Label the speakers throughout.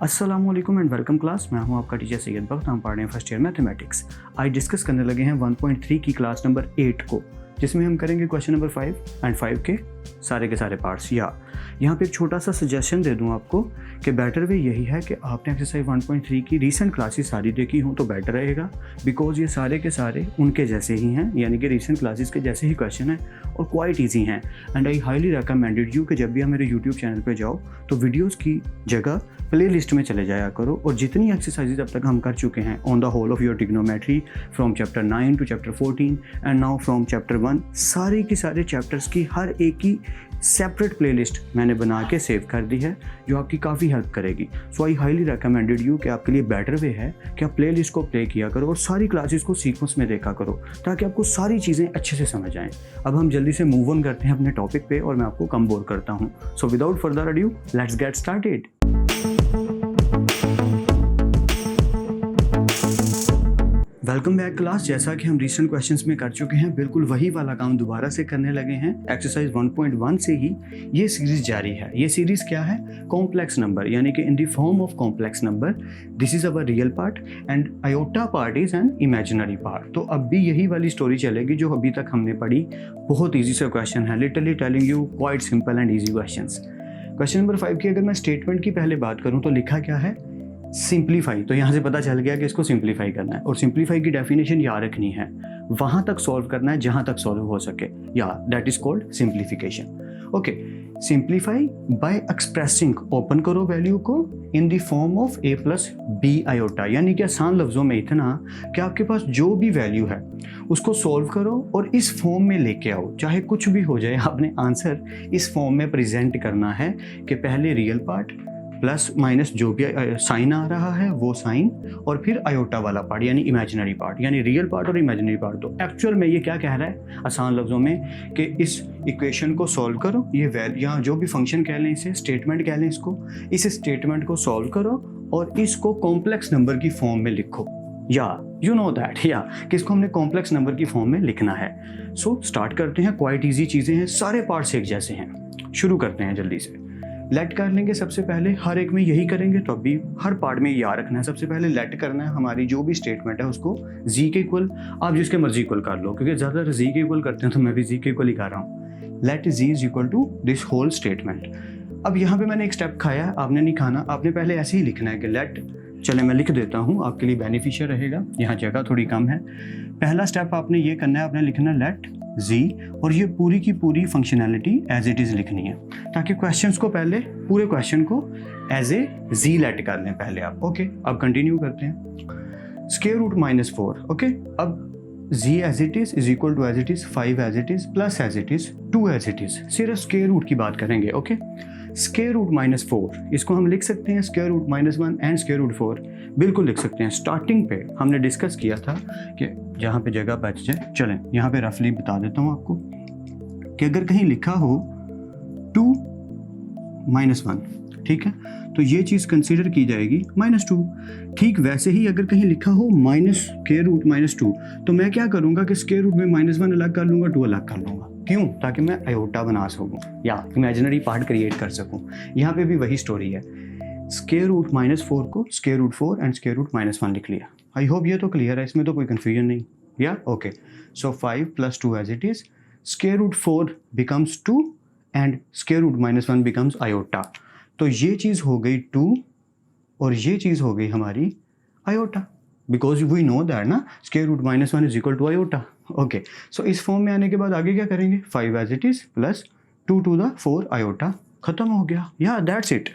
Speaker 1: अस्सलामुअलैकुम and welcome class. मैं हूं आपका टीचर सैयद बख्त। हम पढ़ रहे हैं फर्स्ट ईयर मैथमेटिक्स। आज डिस्कस करने लगे हैं 1.3 की क्लास नंबर 8 को, जिसमें हम करेंगे क्वेश्चन नंबर 5 एंड 5 के सारे पार्ट्स। या यहाँ पे एक छोटा सा सजेशन दे दूँ आपको कि बेटर वे यही है कि आपने एक्सरसाइज 1.3 की रीसेंट क्लासेस सारी देखी हों तो बेटर रहेगा, बिकॉज ये सारे के सारे उनके जैसे ही हैं, यानी कि रीसेंट क्लासेस के जैसे ही क्वेश्चन हैं और क्वाइट ईजी हैं। And I highly recommended you कि जब भी आप मेरे यूट्यूब चैनल पे जाओ तो वीडियोज़ की जगह प्ले लिस्ट में चले जाया करो और जितनी एक्सरसाइजेज अब तक हम कर चुके हैं on the whole of your trigonometry from chapter 9 to chapter 14 and now from chapter 1, सारे के सारे चैप्टर्स की हर एक की सेपरेट प्लेलिस्ट मैंने बना के सेव कर दी है, जो आपकी काफ़ी हेल्प करेगी। सो आई हाईली रिकमेंडेड यू कि आपके लिए बेटर वे है कि आप प्लेलिस्ट को प्ले किया करो और सारी क्लासेस को सीक्वेंस में देखा करो ताकि आपको सारी चीज़ें अच्छे से समझ आएँ। अब हम जल्दी से मूव ऑन करते हैं अपने टॉपिक पे और मैं आपको कम बोर करता हूँ। So without further adieu let's get started. Welcome back class. जैसा कि हम रिसेंट क्वेश्चंस में कर चुके हैं, बिल्कुल वही वाला काम दोबारा से करने लगे हैं। एक्सरसाइज 1.1 से ही ये सीरीज जारी है। ये सीरीज क्या है? कॉम्प्लेक्स नंबर, यानी कि इन the form of complex number. This is our real part and iota part is an imaginary part. तो अब भी यही वाली स्टोरी चलेगी जो अभी तक हमने पढ़ी। बहुत ईजी सा क्वेश्चन है, literally telling you quite simple and easy questions. Question number 5 की अगर मैं स्टेटमेंट की पहले बात करूँ तो लिखा क्या है? सिंप्लीफाई। तो यहाँ से पता चल गया कि इसको सिंप्लीफाई करना है और सिंप्लीफाई की डेफिनेशन याद रखनी है, वहाँ तक सॉल्व करना है जहाँ तक सॉल्व हो सके, या that is called simplification. Okay, simplify by expressing, open करो वैल्यू को in the form of a plus b iota, यानी कि आसान लफ्ज़ों में इतना कि आपके पास जो भी वैल्यू है उसको सॉल्व करो और इस फॉर्म में लेके आओ। चाहे कुछ भी हो जाए, आपने आंसर इस फॉर्म में प्रेजेंट करना है कि पहले रियल पार्ट प्लस माइनस जो भी साइन आ रहा है वो साइन, और फिर आयोटा वाला पार्ट यानी इमेजिनरी पार्ट, यानी रियल पार्ट और इमेजिनरी पार्ट। तो एक्चुअल में ये क्या कह रहा है आसान लफ्ज़ों में कि इस इक्वेशन को सॉल्व करो, ये यहाँ जो भी फंक्शन कह लें, इसे स्टेटमेंट कह लें, इसको इस स्टेटमेंट को सॉल्व करो और इसको कॉम्प्लेक्स नंबर की फॉर्म में लिखो, या यू नो दैट, या कि इसको हमने कॉम्प्लेक्स नंबर की फॉर्म में लिखना है। सो स्टार्ट करते हैं। क्वाइट ईजी चीज़ें हैं, सारे पार्ट्स एक जैसे हैं। शुरू करते हैं जल्दी से। लेट कर लेंगे सबसे पहले, हर एक में यही करेंगे तो अभी हर पार्ट में याद रखना है। सबसे पहले लेट करना है, हमारी जो भी स्टेटमेंट है उसको जी के इक्वल, आप जिसके मर्जी इक्वल कर लो, क्योंकि ज़्यादातर जी के इक्वल करते हैं तो मैं भी जी के इक्वल ही कर रहा हूँ। Let g is equal to this whole statement. अब यहाँ पे मैंने एक स्टेप खाया, आपने नहीं खाना, आपने पहले ऐसे ही लिखना है कि लेट, चले मैं लिख देता हूँ आपके लिए बेनिफिशियल रहेगा, यहाँ जगह थोड़ी कम है। पहला स्टेप आपने ये करना है, आपने लिखना लेट जी और ये पूरी की पूरी फंक्शनैलिटी एज इट इज़ लिखनी है, ताकि क्वेश्चंस को पहले पूरे क्वेश्चन को एज ए जी लेट कर लें पहले आप। ओके, अब कंटिन्यू करते हैं। Square root -4। ओके, अब जी as it is equal to as it is 5 as it is plus as it is 2 as it is. सिर्फ स्क्वायर रूट की बात करेंगे। ओके, स्क्वायर रूट -4 इसको हम लिख सकते हैं square root -1 and square root 4, बिल्कुल लिख सकते हैं। स्टार्टिंग पे हमने डिस्कस किया था कि जहाँ पे जगह बच जाए, चलें यहाँ पे रफली बता देता हूँ आपको कि अगर कहीं लिखा हो 2 -1, ठीक है, तो ये चीज़ कंसीडर की जाएगी -2। ठीक वैसे ही अगर कहीं लिखा हो स्क्वायर रूट -2, तो मैं क्या करूँगा कि स्क्वायर रूट में -1 अलग कर लूँगा, 2 अलग कर लूँगा। क्यों? ताकि मैं आयोटा बना सकूँ या इमेजिनरी पार्ट क्रिएट कर सकूँ। यहाँ पे भी वही स्टोरी है। स्क्वायर रूट -4 को square root 4 and square root -1 लिख लिया। आई होप ये तो क्लियर है, इसमें तो कोई कन्फ्यूजन नहीं। या okay, so 5 + 2 as it is, square root 4 becomes 2 and square root -1 becomes iota. तो ये चीज़ हो गई 2 और ये चीज़ हो गई हमारी iota, because we know that ना square root -1 is equal to iota. Okay, so इस फॉर्म में आने के बाद आगे क्या करेंगे? 5 as it is plus 2 to the 4 iota. ख़त्म हो गया। या दैट्स इट,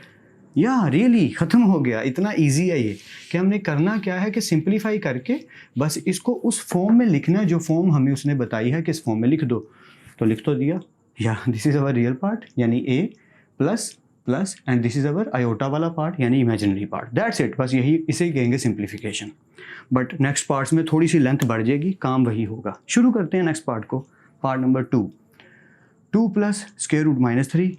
Speaker 1: या रियली ख़त्म हो गया। इतना इजी है ये कि हमने करना क्या है कि सिंप्लीफाई करके बस इसको उस फॉर्म में लिखना है जो फॉर्म हमें उसने बताई है कि इस फॉर्म में लिख दो, तो लिख तो दिया। या this is our real part यानी a plus plus and this is our iota वाला पार्ट यानी इमेजिनरी पार्ट। दैट्स इट, बस यही इसे ही कहेंगे सिंप्लीफिकेशन। बट नेक्स्ट पार्ट्स में थोड़ी सी लेंथ बढ़ जाएगी, काम वही होगा। शुरू करते हैं नेक्स्ट पार्ट को। Part number 2 plus square root -3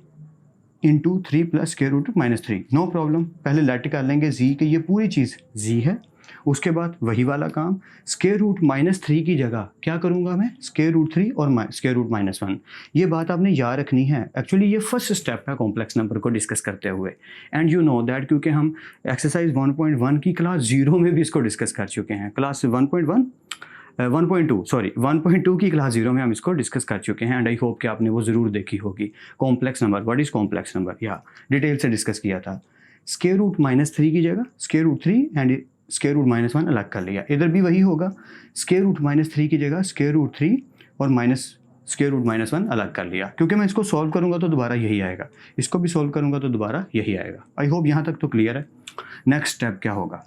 Speaker 1: into 3 plus square root -3। No problem, पहले लेट कर लेंगे जी कि ये पूरी चीज़ जी है उसके बाद वही वाला काम, स्क्वायर रूट -3 की जगह क्या करूँगा मैं, स्क्वायर रूट 3 और स्क्वायर रूट -1। ये बात आपने याद रखनी है। एक्चुअली ये फर्स्ट स्टेप है कॉम्प्लेक्स नंबर को डिस्कस करते हुए, एंड यू नो दैट क्योंकि हम एक्सरसाइज 1.1 की क्लास 0 में भी इसको डिस्कस कर चुके हैं। क्लास 1.2 की क्लास 0 में हम इसको डिस्कस कर चुके हैं, एंड आई होप कि आपने वो ज़रूर देखी होगी। Complex number, what is complex number, या डिटेल से डिस्कस किया था। स्क्वायर रूट -3 की जगह square root 3 and square root -1 अलग कर लिया। इधर भी वही होगा, स्क्वायर रूट -3 की जगह स्क्वायर रूट 3 और स्क्वायर रूट -1 अलग कर लिया, क्योंकि मैं इसको सॉल्व करूंगा तो दोबारा यही आएगा, इसको भी सॉल्व करूंगा तो दोबारा यही आएगा। आई होप यहाँ तक तो क्लियर है। नेक्स्ट स्टेप क्या होगा,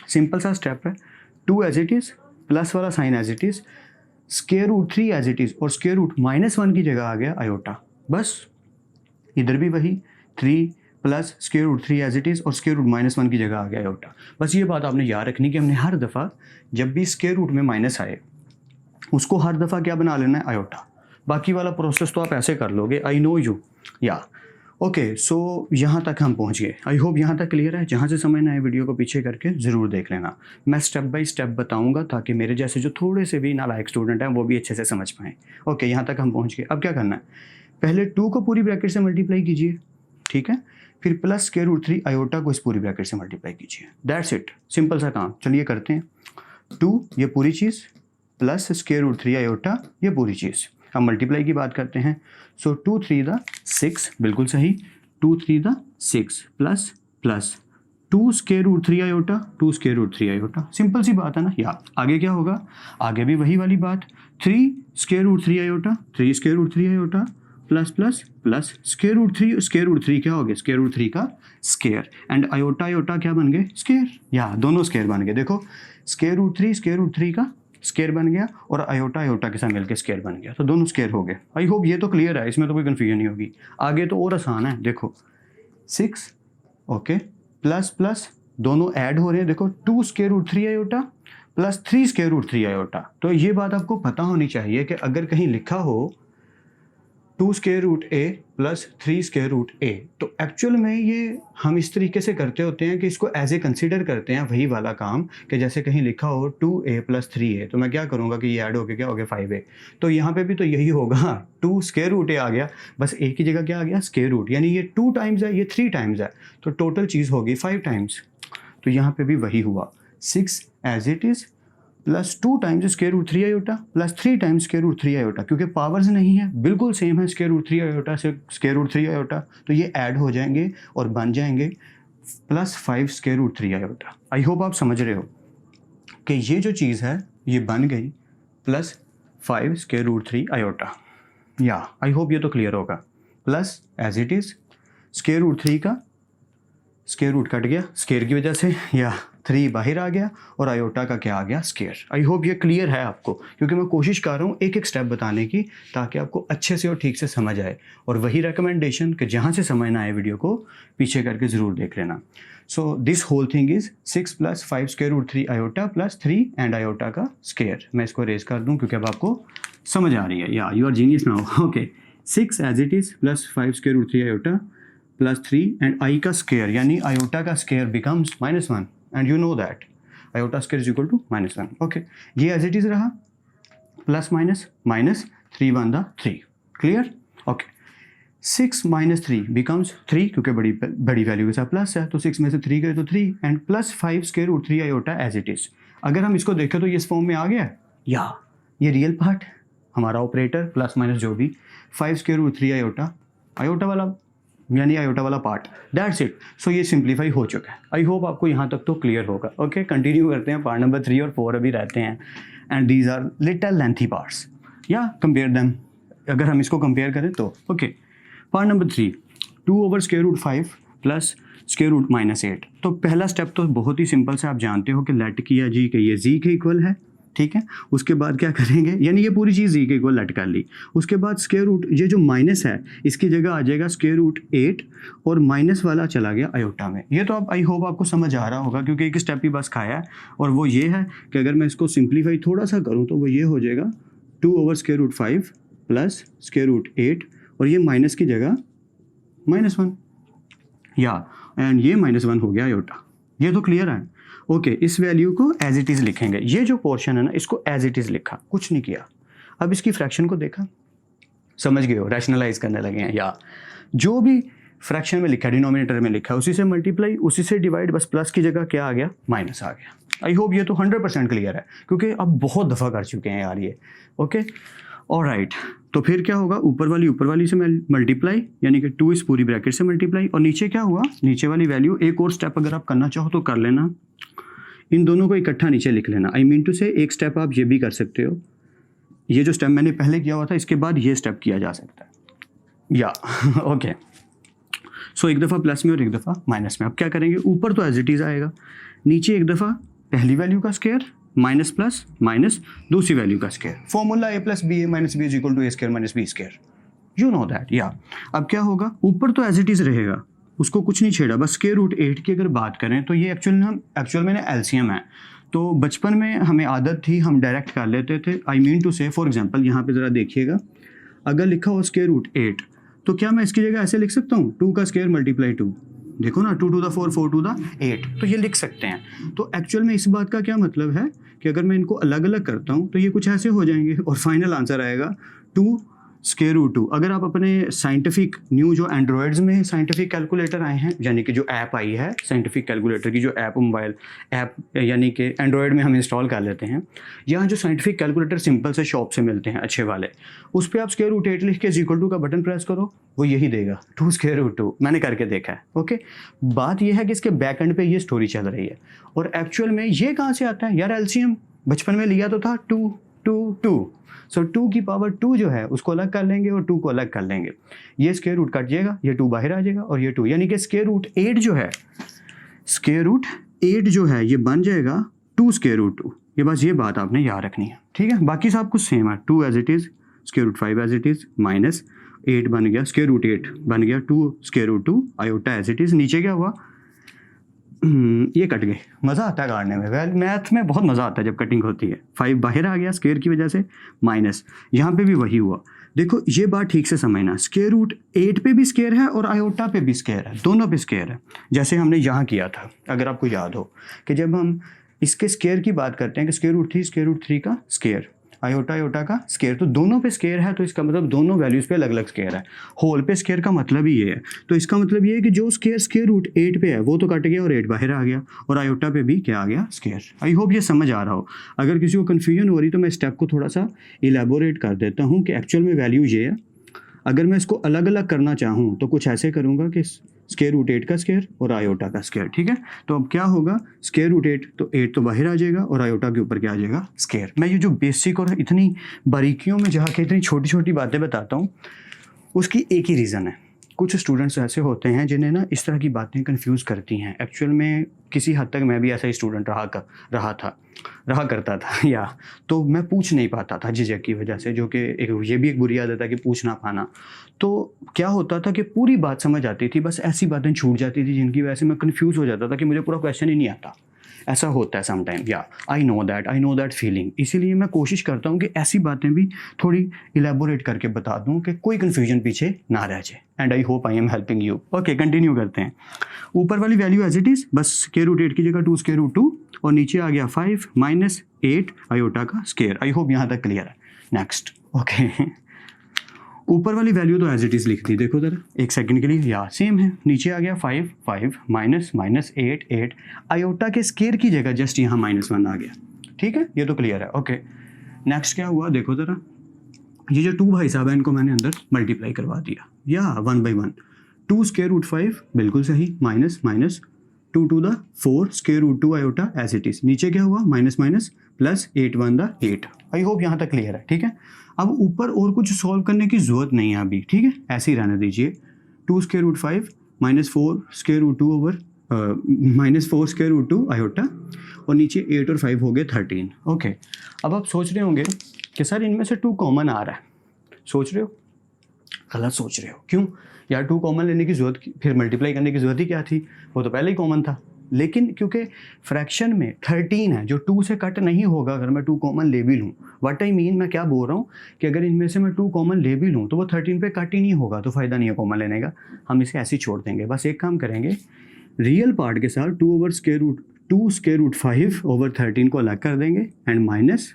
Speaker 1: सिंपल सा स्टेप है, 2 एज इट इज़, प्लस वाला sign as it is, square root 3 as it is और स्क्वायर रूट -1 की जगह आ गया आयोटा। बस इधर भी वही 3 plus square root 3 as it is और स्क्वायर रूट -1 की जगह आ गया आयोटा। बस ये बात आपने याद रखनी कि हमने हर दफ़ा जब भी स्क्वायर रूट में माइनस आए उसको हर दफ़ा क्या बना लेना है, आयोटा। बाकी वाला प्रोसेस तो आप ऐसे कर लोगे, आई नो यू, या ओके। सो यहाँ तक हम पहुँच गए। आई होप यहाँ तक क्लियर है। जहाँ से समझना है वीडियो को पीछे करके ज़रूर देख लेना। मैं स्टेप बाय स्टेप बताऊँगा ताकि मेरे जैसे जो थोड़े से भी नालायक स्टूडेंट हैं वो भी अच्छे से समझ पाएँ। ओके, यहाँ तक हम पहुँच गए। अब क्या करना है, पहले 2 को पूरी ब्रैकेट से मल्टीप्लाई कीजिए, ठीक है, फिर प्लस स्क्वायर रूट 3 आयोटा को इस पूरी ब्रैकेट से मल्टीप्लाई कीजिए। दैट्स इट, सिंपल सा काम। चलिए करते हैं। 2 ये पूरी चीज़ प्लस स्क्वायर रूट 3 आयोटा ये पूरी चीज़। हम मल्टीप्लाई की बात करते हैं। सो 2 3 द 6, बिल्कुल सही, 2 3 द 6 plus plus 2 square root 3 iota, 2 square root 3 iota. Simple सी बात है ना। या आगे क्या होगा, आगे भी वही वाली बात, 3 square root 3 iota, 3 square root 3 iota plus plus plus square root 3 क्या हो गया, स्क्वायर रूट 3 का स्क्वायर, एंड आयोटा आयोटा क्या बन गए, स्क्वायर। या दोनों स्क्वायर बन गए। देखो स्क्वायर रूट 3 का स्क्वायर बन गया और आयोटा आयोटा के साथ मिलकर स्क्वायर बन गया, तो दोनों स्क्वायर हो गए। आई होप ये तो क्लियर है, इसमें तो कोई कन्फ्यूजन नहीं होगी। आगे तो और आसान है। देखो 6 ओके प्लस प्लस दोनों ऐड हो रहे हैं। देखो 2 square root 3 iota plus 3 square root 3 iota. तो ये बात आपको पता होनी चाहिए कि अगर कहीं लिखा हो 2 स्क्वायर रूट ए प्लस 3 स्क्वायर रूट ए, तो एक्चुअल में ये हम इस तरीके से करते होते हैं कि इसको एज ए कंसिडर करते हैं वही वाला काम, कि जैसे कहीं लिखा हो 2a प्लस 3a, तो मैं क्या करूँगा कि ये ऐड हो गया, क्या हो गया 5a। तो यहाँ पे भी तो यही होगा, 2 स्क्वायर रूट ए आ गया, बस a की जगह क्या आ गया, स्क्वायर रूट, यानी ये 2 टाइम्स है, ये 3 टाइम्स है, तो टोटल चीज़ होगी 5 टाइम्स। तो यहाँ पे भी वही हुआ, 6 as it is plus 2 times square root 3 iota plus 3 times square root 3 iota, क्योंकि पावर्स नहीं है, बिल्कुल सेम है, स्क्वायर रूट 3 आयोटा से स्क्वायर रूट 3 आयोटा, तो ये ऐड हो जाएंगे और बन जाएंगे plus 5 square root 3 iota. I hope आप समझ रहे हो कि ये जो चीज़ है ये बन गई प्लस 5 स्क्वायर रूट 3 आयोटा। या आई होप ये तो क्लियर होगा। Plus as it is square root 3 का स्क्वायर रूट कट गया स्क्वायर की वजह से, या 3 बाहर आ गया और आयोटा का क्या आ गया, स्क्वायर। आई होप ये क्लियर है आपको, क्योंकि मैं कोशिश कर रहा हूँ एक एक स्टेप बताने की ताकि आपको अच्छे से और ठीक से समझ आए। और वही रिकमेंडेशन कि जहाँ से समझना आए वीडियो को पीछे करके ज़रूर देख लेना। So this whole thing is 6 plus 5 square root 3 iota plus 3 and iota का स्क्वायर। मैं इसको रेज कर दूँ क्योंकि अब आपको समझ आ रही है। या you are genius now. Okay, 6 as it is plus 5 square root 3 iota plus 3 and i का स्क्वायर, यानी आयोटा का square becomes -1, and you know that iota square is equal to -1। Okay, ये एज इट इज रहा, plus minus minus 3 1 the 3, clear. Okay, 6 minus 3 becomes 3, क्योंकि बड़ी value के साथ plus है, तो 6 में से 3 गए तो 3, and plus 5 square root 3 iota as it is. अगर हम इसको देखें तो ये इस फॉर्म में आ गया, या ये रियल पार्ट हमारा ऑपरेटर प्लस माइनस जो भी 5 स्क्वायर रूट 3 आयोटा, आयोटा वाला यानी आयोटा वाला पार्ट, दैट्स इट। सो ये सिंप्लीफाई हो चुका है। आई होप आपको यहाँ तक तो क्लियर होगा। ओके, कंटिन्यू करते हैं। पार्ट नंबर 3 और 4 अभी रहते हैं, and these are little lengthy parts, या कंपेयर देम। अगर हम इसको कंपेयर करें तो okay, part number 3, 2 over square root 5 plus square root -8। तो पहला स्टेप तो बहुत ही सिंपल से आप जानते हो कि लेट किया जी कि ये जी के इक्वल है, ठीक है। उसके बाद क्या करेंगे, यानी ये पूरी चीज़ जी के इक्वल लेट कर ली। उसके बाद स्क्वायर रूट, ये जो माइनस है इसकी जगह आ जाएगा स्क्वायर रूट 8 और माइनस वाला चला गया आयोटा में। ये तो आप आई होप आपको समझ आ रहा होगा, क्योंकि एक स्टेप ही बस खाया है, और वो ये है कि अगर मैं इसको सिंप्लीफाई थोड़ा सा करूँ तो वो ये हो जाएगा 2 over square root 5 plus square root 8, और ये माइनस की जगह -1, या एंड ये -1 हो गया आयोटा। ये तो क्लियर है। ओके, इस वैल्यू को एज इट इज़ लिखेंगे। ये जो पोर्शन है ना, इसको एज इट इज़ लिखा, कुछ नहीं किया। अब इसकी फ्रैक्शन को देखा, समझ गए हो, रैशनलाइज करने लगे हैं। या जो भी फ्रैक्शन में लिखा है, डिनोमिनेटर में लिखा है, उसी से मल्टीप्लाई, उसी से डिवाइड, बस प्लस की जगह क्या आ गया, माइनस आ गया। आई होप ये तो 100% क्लियर है, क्योंकि अब बहुत दफ़ा कर चुके हैं यार ये। ओके, ऑलराइट, तो फिर क्या होगा, ऊपर वाली से मल्टीप्लाई, यानी कि 2 इस पूरी ब्रैकेट से मल्टीप्लाई, और नीचे क्या हुआ, नीचे वाली वैल्यू। एक और स्टेप अगर आप करना चाहो तो कर लेना, इन दोनों को इकट्ठा नीचे लिख लेना। आई मीन टू से एक स्टेप आप ये भी कर सकते हो, ये जो स्टेप मैंने पहले किया हुआ था, इसके बाद ये स्टेप किया जा सकता है। या ओके, सो एक दफ़ा प्लस में और एक दफ़ा माइनस में। अब क्या करेंगे, ऊपर तो एज इट इज़ आएगा, नीचे एक दफ़ा पहली वैल्यू का स्क्वायर माइनस प्लस माइनस दूसरी वैल्यू का square. Formula a plus B A minus B is equal to A square minus B square, you know that. या अब क्या होगा, ऊपर तो एज इट इज़ रहेगा, उसको कुछ नहीं छेड़ा, बस स्क्वायर रूट 8 की अगर बात करें तो ये एक्चुअल में ना एलसीएम है। तो बचपन में हमें आदत थी, हम डायरेक्ट कर लेते थे। आई मीन टू से, फॉर एग्जांपल यहाँ पे ज़रा देखिएगा, अगर लिखा हो स्क्वायर रूट 8, तो क्या मैं इसकी जगह ऐसे लिख सकता हूँ, 2 का स्क्वायर मल्टीप्लाई 2, देखो ना, 2 टू द 4 4 टू द 8, तो ये लिख सकते हैं। तो एक्चुअल में इस बात का क्या मतलब है कि अगर मैं इनको अलग अलग करता हूँ तो ये कुछ ऐसे हो जाएंगे, और फाइनल आंसर आएगा 2 स्क्वायर रूट 2। अगर आप अपने साइंटिफिक न्यू जो एंड्रॉयड्स में साइंटिफिक कैलकुलेटर आए हैं, यानी कि जो ऐप आई है साइंटिफिक कैलकुलेटर की, जो ऐप मोबाइल ऐप यानी कि एंड्रॉयड में हम इंस्टॉल कर लेते हैं, यहाँ जो साइंटिफिक कैलकुलेटर सिंपल से शॉप से मिलते हैं अच्छे वाले, उस पर आप स्क्वायर रूट 8 लिख के इक्वल टू का बटन प्रेस करो, वो यही देगा 2 स्क्वायर रूट 2। मैंने करके देखा है। ओके, बात यह है कि इसके बैक एंड पे ये स्टोरी चल रही है, और एक्चुअल में ये कहाँ से आता है यार, एलसीएम बचपन में लिया तो था 2 2 2। सो 2 की पावर 2 जो है उसको अलग कर लेंगे और 2 को अलग कर लेंगे, ये स्क्वायर रूट कट जाएगा, ये 2 बाहर आ जाएगा, और ये 2, यानी कि स्क्वायर रूट 8 जो है, स्क्वायर रूट 8 जो है ये बन जाएगा 2 स्क्वायर रूट 2। ये बस ये बात आपने याद रखनी है, ठीक है। बाकी सब कुछ सेम है, 2 as it is, square root 5 as it is, minus 8 बन गया, स्क्वायर रूट 8 बन गया, 2 square root 2 iota as it is. नीचे क्या हुआ, ये कट गए। मज़ा आता है काटने में, वेल मैथ में बहुत मज़ा आता है जब कटिंग होती है। 5 बाहर आ गया स्क्वायर की वजह से, माइनस, यहाँ पे भी वही हुआ। देखो ये बात ठीक से समझना, स्क्वायर रूट 8 पे भी स्क्वायर है और आयोटा पे भी स्क्वायर है, दोनों पे स्क्वायर है। जैसे हमने यहाँ किया था, अगर आपको याद हो कि जब हम इसके स्क्वायर की बात करते हैं कि स्क्वायर रूट 3 का स्क्वायर, आयोटा का स्क्वायर, तो दोनों पे स्क्वायर है, तो इसका मतलब दोनों वैल्यूज़ पे अलग अलग स्क्वायर है। होल पे स्क्वायर का मतलब ही ये है, तो इसका मतलब ये है कि जो स्क्वायर रूट 8 पे है वो तो कट गया और 8 बाहर आ गया, और आयोटा पे भी क्या आ गया, स्क्वायर। आई होप ये समझ आ रहा हो। अगर किसी को कन्फ्यूजन हो रही तो मैं स्टेप को थोड़ा सा इलेबोरेट कर देता हूँ कि एक्चुअल में वैल्यू ये है। अगर मैं इसको अलग अलग करना चाहूँ तो कुछ ऐसे करूँगा कि स्क्वायर रूट 8 का स्क्वायर और आयोटा का स्क्वायर, ठीक है। तो अब क्या होगा, स्क्वायर रूट 8 तो 8 तो बाहर आ जाएगा और आयोटा के ऊपर क्या आ जाएगा, स्क्वायर। मैं ये जो बेसिक और इतनी बारीकियों में जाके इतनी छोटी छोटी बातें बताता हूँ, उसकी एक ही रीज़न है। कुछ स्टूडेंट्स ऐसे होते हैं जिन्हें ना इस तरह की बातें कंफ्यूज करती हैं। एक्चुअल में किसी हद तक मैं भी ऐसा ही स्टूडेंट रहा करता था, या तो मैं पूछ नहीं पाता था झिझक की वजह से, जो कि ये भी एक बुरी आदत है कि पूछ ना पाना। तो क्या होता था कि पूरी बात समझ आती थी, बस ऐसी बातें छूट जाती थी जिनकी वजह से मैं कंफ्यूज हो जाता था कि मुझे पूरा क्वेश्चन ही नहीं आता। ऐसा होता है समटाइम, या आई नो दैट फीलिंग। इसीलिए मैं कोशिश करता हूँ कि ऐसी बातें भी थोड़ी इलेबोरेट करके बता दूँ कि कोई कन्फ्यूजन पीछे ना रह जाए, and I hope I am helping you. Okay, continue करते हैं। ऊपर वाली वैल्यू एज इट इज़, बस स्क्वायर रूट 8 की जगह 2 स्क्वायर रूट 2, और नीचे आ गया 5 माइनस 8 आयोटा का स्क्वायर। आई होप यहाँ तक क्लियर है। नेक्स्ट, ओके, ऊपर वाली वैल्यू तो एज इट इज़ लिख दी, देखो जरा एक सेकंड के लिए, या सेम है। नीचे आ गया 5 माइनस 8 आयोटा के स्क्वायर की जगह जस्ट यहाँ -1 आ गया, ठीक है, ये तो क्लियर है। ओके, नेक्स्ट क्या हुआ, देखो जरा, ये जो 2 भाई साहब है इनको मैंने अंदर मल्टीप्लाई करवा दिया, या 1 बाई 1, 2 स्क्वायर रूट 5 बिल्कुल सही, minus 2 to the 4 square root 2 iota as it is. नीचे क्या हुआ, minus plus 8 1 the 8। I hope यहाँ तक क्लियर है, ठीक है। अब ऊपर और कुछ सॉल्व करने की ज़रूरत नहीं है अभी, ठीक है, ऐसे ही रहने दीजिए। 2 स्क्वायर रूट 5 -4 स्क्वायर रूट 2 ओवर -4 स्क्वायर रूट 2 आयोटा, और नीचे 8 और 5 हो गए 13। ओके, अब आप सोच रहे होंगे कि सर इनमें से 2 कॉमन आ रहा है, सोच रहे हो, गलत सोच रहे हो। क्यों यार, 2 कॉमन लेने की ज़रूरत, फिर मल्टीप्लाई करने की ज़रूरत ही क्या थी, वो तो पहले ही कॉमन था। लेकिन क्योंकि फ्रैक्शन में 13 है जो 2 से कट नहीं होगा अगर मैं 2 कॉमन ले भी लूँ। व्हाट आई मीन, मैं क्या बोल रहा हूँ कि अगर इनमें से मैं 2 कॉमन ले भी लूँ तो वो 13 पे कट ही नहीं होगा, तो फ़ायदा नहीं है कॉमन लेने का, हम इसे ऐसे ही छोड़ देंगे। बस एक काम करेंगे, रियल पार्ट के साथ 2 over square root 2 square root 5 over 13 को अलग कर देंगे and minus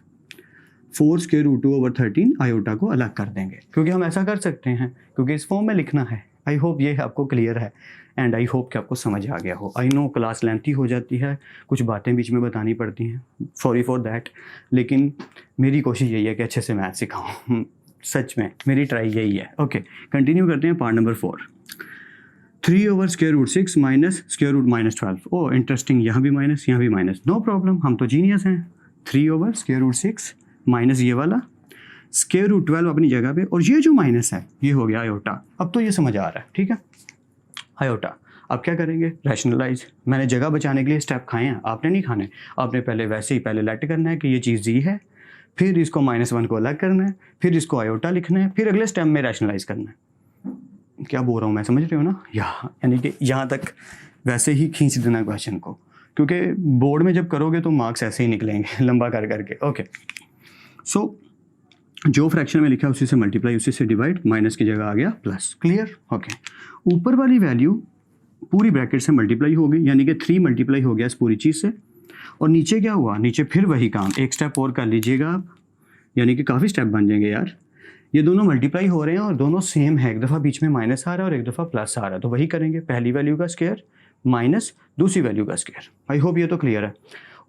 Speaker 1: 4 square root 2 over 13 iota को अलग कर देंगे, क्योंकि हम ऐसा कर सकते हैं क्योंकि इस फॉर्म में लिखना है। आई होप ये आपको क्लियर है एंड आई होप कि आपको समझ आ गया हो। आई नो क्लास लेंथी हो जाती है, कुछ बातें बीच में बतानी पड़ती हैं, सॉरी फॉर दैट, लेकिन मेरी कोशिश यही है कि अच्छे से मैथ सिखाऊं। सच में मेरी ट्राई यही है। ओके, कंटिन्यू करते हैं part number 4। 3 over square root 6 minus square root minus 12। Oh interesting, यहाँ भी माइनस यहाँ भी माइनस, नो प्रॉब्लम, हम तो जीनियस हैं। 3 ओवर स्क्वायर रूट 6 माइनस ये वाला स्क्वायर रूट 12 अपनी जगह पे, और ये जो माइनस है ये हो गया आयोटा। अब तो ये समझ आ रहा है, ठीक है, आयोटा। अब क्या करेंगे, रैशनलाइज। मैंने जगह बचाने के लिए स्टेप खाए हैं, आपने नहीं खाने। आपने पहले वैसे ही पहले लेट करना है कि ये चीज़ जी है, फिर इसको -1 को अलग करना है, फिर इसको आयोटा लिखना है, फिर अगले स्टेप में रैशनलाइज करना है। क्या बोल रहा हूँ मैं, समझ रहे हो ना? यानी कि यहाँ तक वैसे ही खींच देना क्वेश्चन को, क्योंकि बोर्ड में जब करोगे तो मार्क्स ऐसे ही निकलेंगे लंबा कर करके। ओके, सो जो फ्रैक्शन में लिखा है उसी से मल्टीप्लाई, उसी से डिवाइड, माइनस की जगह आ गया प्लस। क्लियर? ओके, ऊपर वाली वैल्यू पूरी ब्रैकेट से मल्टीप्लाई हो गई, यानी कि 3 मल्टीप्लाई हो गया इस पूरी चीज़ से। और नीचे क्या हुआ, नीचे फिर वही काम, एक स्टेप और कर लीजिएगा आप, यानी कि काफ़ी स्टेप बन जाएंगे यार। ये दोनों मल्टीप्लाई हो रहे हैं और दोनों सेम है, एक दफ़ा बीच में माइनस आ रहा है और एक दफ़ा प्लस आ रहा है, तो वही करेंगे, पहली वैल्यू का स्क्वायर माइनस दूसरी वैल्यू का स्क्वायर। आई होप ये तो क्लियर है।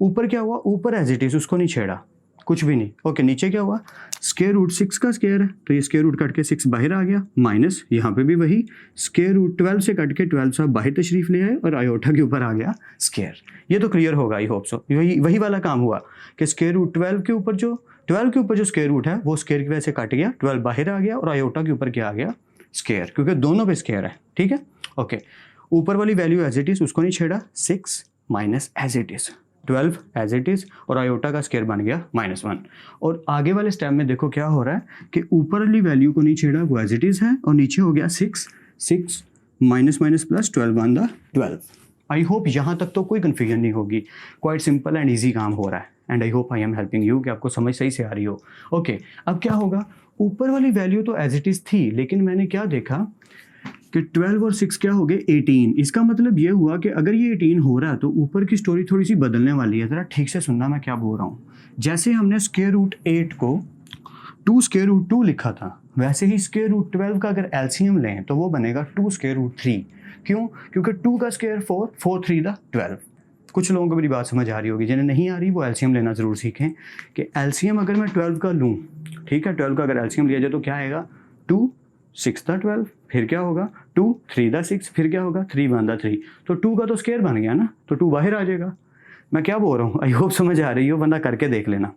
Speaker 1: ऊपर क्या हुआ, ऊपर एज इट इज़, उसको नहीं छेड़ा, कुछ भी नहीं। ओके, नीचे क्या हुआ, स्क्वायर रूट 6 का स्क्वायर है, तो ये स्क्वायर रूट कट के 6 बाहर आ गया, माइनस यहाँ पे भी वही स्क्वायर रूट 12 से कट के 12 साहब बाहर तशरीफ ले आए और आयोटा के ऊपर आ गया स्क्वायर। ये तो क्लियर होगा, आई होप सो। वही वाला काम हुआ कि स्क्वायर रूट 12 के ऊपर जो स्क्वायर रूट है वो स्क्वायर की वजह से कट गया, 12 बाहर आ गया और आयोटा के ऊपर क्या आ गया, स्क्वायर, क्योंकि दोनों पे स्क्वायर है। ठीक है, ओके, ऊपर वाली वैल्यू एज इट इज़, उसको नहीं छेड़ा, 6 minus as it is, 12 as it is, और आयोटा का स्क्वायर बन गया -1। और आगे वाले स्टेप में देखो क्या हो रहा है कि ऊपर वाली वैल्यू को नहीं छेड़ा, वो एज इट इज़ है, और नीचे हो गया 6 माइनस माइनस प्लस 12 बन द 12। आई होप यहाँ तक तो कोई कन्फ्यूजन नहीं होगी, क्वाइट सिंपल एंड ईजी काम हो रहा है, and I hope I am helping you कि आपको समझ सही से आ रही हो। ओके, अब क्या होगा, ऊपर वाली वैल्यू तो एज इट इज़ थी, लेकिन मैंने क्या देखा कि 12 और 6 क्या हो गए, 18। इसका मतलब ये हुआ कि अगर ये 18 हो रहा है तो ऊपर की स्टोरी थोड़ी सी बदलने वाली है। ज़रा ठीक से सुनना मैं क्या बोल रहा हूँ। जैसे हमने स्क्वायर रूट 8 को 2 स्क्वायर रूट 2 लिखा था, वैसे ही स्क्वायर रूट 12 का अगर एलसीएम लें तो वो बनेगा 2 स्क्वायर रूट 3। क्यों? क्योंकि 2 का स्क्वायर 4, 4 3 द 12। कुछ लोगों को मेरी बात समझ आ रही होगी, जिन्हें नहीं आ रही वो एलसीएम लेना ज़रूर सीखें कि एलसीएम अगर मैं 12 का लूँ, ठीक है, 12 का अगर एलसीएम लिया जाए तो क्या आएगा, 2 6 द 12, फिर क्या होगा 2 3 द 6, फिर क्या होगा 3 1 द 3। तो 2 का तो स्क्वायर बन गया ना, तो 2 बाहर आ जाएगा। मैं क्या बोल रहा हूँ, आई होप समझ आ रही हो, वरना करके देख लेना।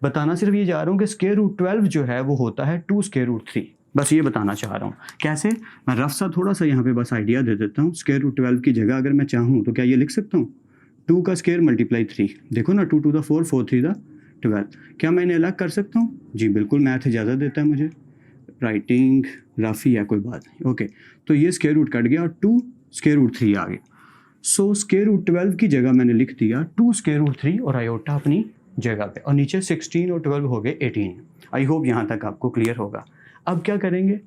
Speaker 1: बताना सिर्फ ये जा रहा हूँ कि स्क्वायर रूट 12 जो है वो होता है 2 स्क्वायर रूट 3, बस ये बताना चाह रहा हूँ। कैसे, मैं रफ सा थोड़ा सा यहाँ पे बस आइडिया दे देता हूँ। स्क्वायर रूट 12 की जगह अगर मैं चाहूँ तो क्या ये लिख सकता हूँ, 2 का स्क्वायर मल्टीप्लाई 3, देखो ना, 2 to the 4, 4 3 the 12। क्या मैं इन्हें अलग कर सकता हूँ? जी बिल्कुल, मैथ इजाज़त देता है मुझे, राइटिंग रफ ही है, कोई बात नहीं। ओके, तो ये स्क्वायर रूट कट गया और 2 स्क्वायर रूट 3 आ गया। सो स्क्वायर रूट 12 की जगह मैंने लिख दिया 2 स्क्वायर रूट 3 और आयोटा अपनी जगह पे, और नीचे 16 और 12 हो गए 18। आई होप यहाँ तक आपको क्लियर होगा। अब क्या करेंगे,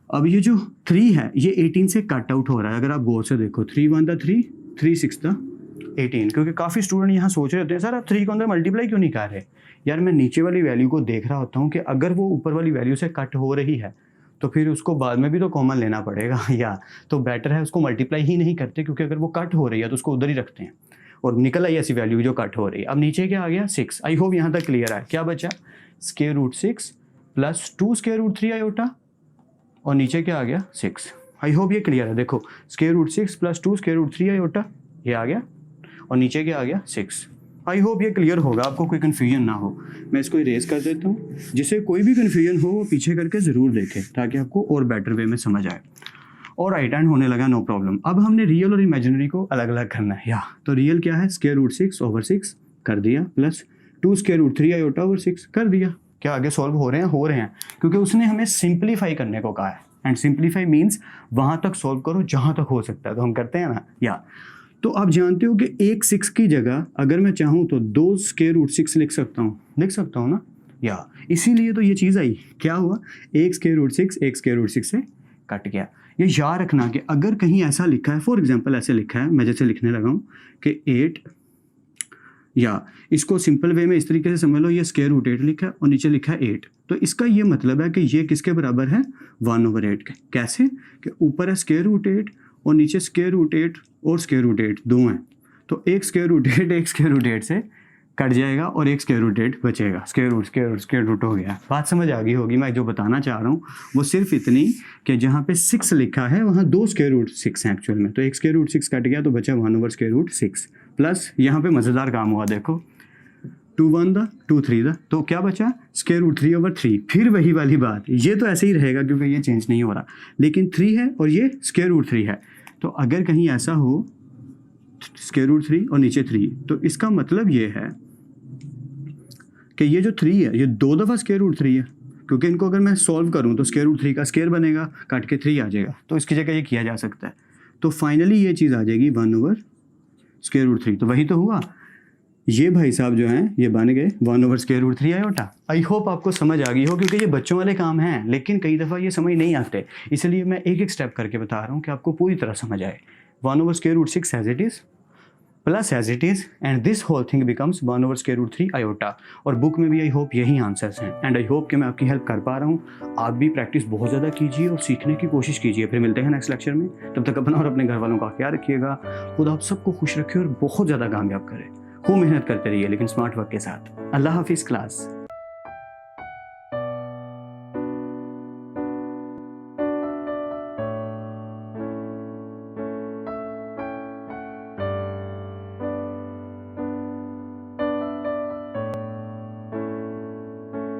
Speaker 1: अब ये जो 3 है ये 18 से कट आउट हो रहा है। अगर आप गौर से देखो, 3 1 द 3, 3 6 द 18, क्योंकि काफ़ी स्टूडेंट यहाँ सोच रहे होते हैं, सर आप 3 को अंदर मल्टीप्लाई क्यों नहीं कर रहे? यार मैं नीचे वाली वैल्यू को देख रहा होता हूँ कि अगर वो ऊपर वाली वैल्यू से कट हो रही है तो फिर उसको बाद में भी तो कॉमन लेना पड़ेगा या तो बेटर है उसको मल्टीप्लाई ही नहीं करते, क्योंकि अगर वो कट हो रही है तो उसको उधर ही रखते हैं और निकल आई ऐसी वैल्यू जो कट हो रही है। अब नीचे क्या आ गया, 6। आई होप यहाँ तक क्लियर है। क्या बचा, square root 6 plus 2 square root 3 iota, और नीचे क्या आ गया, 6। आई होप ये क्लियर है। देखो, square root 6 plus 2 square root 3 iota, ये आ गया, और नीचे क्या आ गया, 6। आई होप ये क्लियर होगा, आपको कोई कन्फ्यूजन ना हो। मैं इसको इरेज कर देता हूँ, जिसे कोई भी कन्फ्यूजन हो वो पीछे करके ज़रूर देखें ताकि आपको और बेटर वे में समझ आए। और राइट हैंड होने लगा, नो प्रॉब्लम। अब हमने रियल और इमेजिनरी को अलग अलग करना है। या तो रियल क्या है, स्क्वायर रूट 6 ओवर 6 कर दिया, plus 2 square root 3 iota over 6 कर दिया। क्या आगे सॉल्व हो रहे हैं, क्योंकि उसने हमें सिंप्लीफाई करने को कहा है, एंड सिंप्लीफाई मीन्स वहाँ तक सॉल्व करो जहाँ तक हो सकता है, तो हम करते हैं ना। या तो आप जानते हो कि एक 6 की जगह अगर मैं चाहूँ तो 2 स्क्वायर रूट 6 लिख सकता हूँ ना। या इसीलिए तो ये चीज़ आई, क्या हुआ, एक स्क्वायर रूट 6 एक स्क्वायर रूट 6 से कट गया। ये याद रखना कि अगर कहीं ऐसा लिखा है, फॉर एग्जांपल ऐसे लिखा है, मैं जैसे लिखने लगा हूँ कि 8 या इसको सिंपल वे में इस तरीके से समझ लो, ये स्क्वायर रूट 8 लिखा है और नीचे लिखा है 8, तो इसका ये मतलब है कि ये किसके बराबर है 1/8 के। कैसे कि ऊपर है स्क्वायर रूट 8 और नीचे स्क्वायर रूट 8 और स्क्वायर रूट 8 दो हैं, तो एक स्क्वायर रूट 8 एक स्क्वायर रूट 8 से कट जाएगा और एक स्क्वायर रूट 8 बचेगा। स्क्वायर रूट हो गया। बात समझ आ गई होगी। मैं जो बताना चाह रहा हूँ वो सिर्फ इतनी कि जहाँ पे 6 लिखा है वहाँ 2 स्क्वायर रूट 6 हैं एक्चुअल में, तो एक स्क्वायर रूट 6 कट गया तो बचा 1/स्क्वायर रूट 6 प्लस यहाँ पे मज़ेदार काम हुआ, देखो 2 1 द 2 3 द, तो क्या बचा स्क्वायर रूट 3/3। फिर वही वाली बात, ये तो ऐसे ही रहेगा क्योंकि ये चेंज नहीं हो रहा, लेकिन 3 है और ये स्क्वायर रूट 3 है, तो अगर कहीं ऐसा हो स्क्वायर रूट 3 और नीचे 3, तो इसका मतलब ये है कि ये जो 3 है ये 2 दफ़ा स्क्वायर रूट 3 है, क्योंकि इनको अगर मैं सॉल्व करूं तो स्क्वायर रूट 3 का स्क्वायर बनेगा, काट के 3 आ जाएगा, तो इसकी जगह ये किया जा सकता है। तो फाइनली ये चीज़ आ जाएगी 1/स्क्वायर रूट 3। तो वही तो हुआ, ये भाई साहब जो हैं ये बन गए 1/स्क्वायर रूट 3 आयोटा। आई होप आपको समझ आ गई हो, क्योंकि ये बच्चों वाले काम हैं लेकिन कई दफ़ा ये समझ नहीं आते, इसलिए मैं एक एक स्टेप करके बता रहा हूँ कि आपको पूरी तरह समझ आए। 1/स्क्वायर root 6 as it is plus as it is and this whole thing becomes 1/स्क्वायर रूट 3 आयोटा। और बुक में भी आई होप यही आंसर्स हैं, एंड आई होप कि मैं आपकी हेल्प कर पा रहा हूँ। आप भी प्रैक्टिस बहुत ज़्यादा कीजिए और सीखने की कोशिश कीजिए। फिर मिलते हैं नेक्स्ट लेक्चर में, तब तक अपना और अपने घर वालों का ख्याल रखिएगा। खुद आप सबको खुश रखे और बहुत ज़्यादा कामयाब करें। खूब मेहनत करते रहिए लेकिन स्मार्ट वर्क के साथ। अल्लाह हाफिज़ क्लास।